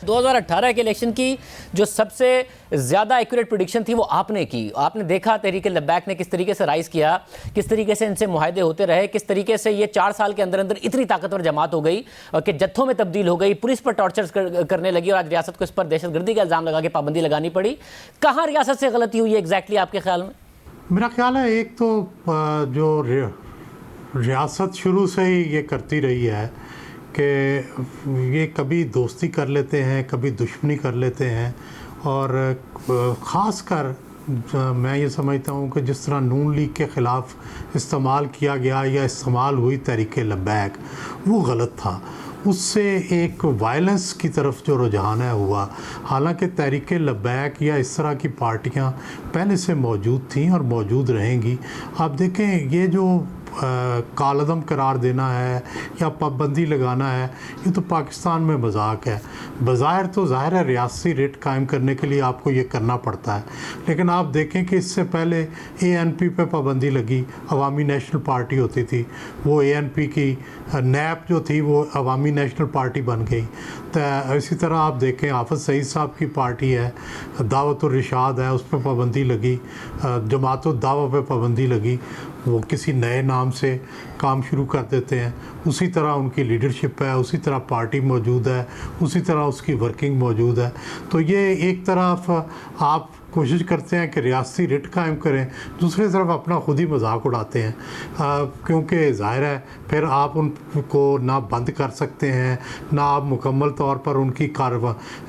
2018 के इलेक्शन की जो सबसे ज़्यादा एक्यूरेट प्रेडिक्शन थी वो आपने की। आपने देखा तहरीक लब्बैक ने किस तरीके से राइज़ किया, किस तरीके से इनसे मुआहदे होते रहे, किस तरीके से ये 4 साल के अंदर अंदर इतनी ताकतवर जमात हो गई कि जत्थों में तब्दील हो गई, पुलिस पर टॉर्चर करने लगी और आज रियासत को इस पर दहशतगर्दी का इल्ज़ाम लगा के पाबंदी लगानी पड़ी। कहाँ रियासत से गलती हुई है एग्जैक्टली आपके ख्याल में? मेरा ख्याल है एक तो जो रियासत शुरू से ही ये करती रही है कि ये कभी दोस्ती कर लेते हैं, कभी दुश्मनी कर लेते हैं। और ख़ास कर मैं ये समझता हूँ कि जिस तरह नून लीग के ख़िलाफ़ इस्तेमाल किया गया या इस्तेमाल हुई तहरीक लब्बैक, वो गलत था। उससे एक वायलेंस की तरफ जो रुझान है हुआ। हालांकि तहरीक लब्बैक या इस तरह की पार्टियां पहले से मौजूद थीं और मौजूद रहेंगी। आप देखें, ये जो कालदम करार देना है या पाबंदी लगाना है, ये तो पाकिस्तान में मजाक है। बज़ाहिर तो ज़ाहिर है रियासती रेट कायम करने के लिए आपको ये करना पड़ता है, लेकिन आप देखें कि इससे पहले ANP पे पाबंदी लगी, अवामी नेशनल पार्टी होती थी, वो ANP की नैप जो थी वो अवामी नेशनल पार्टी बन गई। तो इसी तरह आप देखें हाफ़िज़ सईद साहब की पार्टी है, दावत-उर-रिशाद है, उस पर पाबंदी लगी, जमात-उद-दावा पे पाबंदी लगी। वो किसी नए नाम से काम शुरू कर देते हैं। उसी तरह उनकी लीडरशिप है, उसी तरह पार्टी मौजूद है, उसी तरह उसकी वर्किंग मौजूद है। तो ये एक तरफ आप कोशिश करते हैं कि रियासती रिट कायम करें, दूसरी तरफ अपना खुद ही मजाक उड़ाते हैं, क्योंकि ज़ाहिर है फिर आप उनको ना बंद कर सकते हैं, ना आप मुकम्मल तौर पर उनकी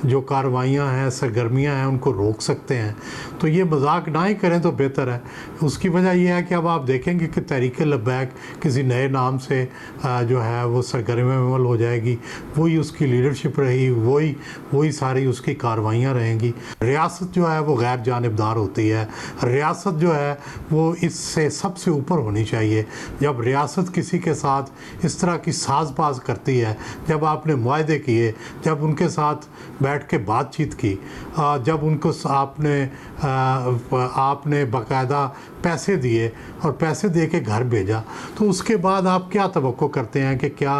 जो कार्रवाइयाँ हैं, सरगर्मियाँ हैं, उनको रोक सकते हैं। तो ये मजाक ना ही करें तो बेहतर है। उसकी वजह यह है कि अब आप देखेंगे कि तहरीक लब्बैक किसी नए नाम से जो है वो सरगर्मी में अमल हो जाएगी, वही उसकी लीडरशिप रही, वही सारी उसकी कार्रवाइयाँ रहेंगी। रियासत जो है वो गैर जानिबदार होती है। रियासत जो है वो इससे सबसे ऊपर होनी चाहिए। जब रियासत किसी के साथ इस तरह की साज़बाज़ करती है, जब आपने मुआहदे किए, जब उनके साथ बैठ के बातचीत की, जब उनको आपने बाकायदा पैसे दिए और पैसे दे के घर भेजा, तो उसके बाद आप क्या तवक्को करते हैं कि क्या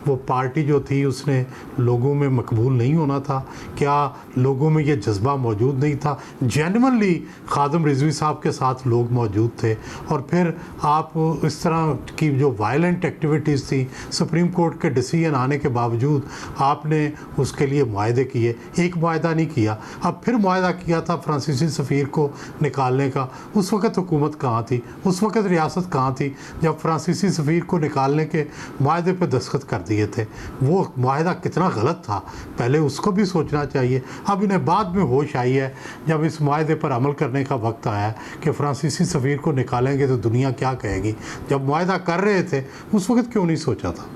वो पार्टी जो थी उसने लोगों में मकबूल नहीं होना था? क्या लोगों में ये जज्बा मौजूद नहीं था? जेन्युइनली खादिम रिजवी साहब के साथ लोग मौजूद थे, और फिर आप इस तरह की जो वायलेंट एक्टिविटीज़ थी, सुप्रीम कोर्ट के डिसीजन आने के बावजूद आपने उसके लिए मुआहदे किए। एक मुआहदा नहीं किया, अब फिर मुआहदा किया था फ्रांसीसी सफ़ीर को निकालने का। उस वक़्त हुकूमत कहाँ थी? उस वक़्त रियासत कहाँ थी जब फ्रांसीसी सफ़ीर को निकालने के मुआहदे पर दस्तखत कर दिए थे? वो मुआहदा कितना गलत था, पहले उसको भी सोचना चाहिए। अब इन्हें बाद में होश आई है जब इस मुआहदे पर अमल करने का वक्त आया कि फ्रांसीसी सफ़ीर को निकालेंगे तो दुनिया क्या कहेगी। जब मुआहदा कर रहे थे उस वक़्त क्यों नहीं सोचा था?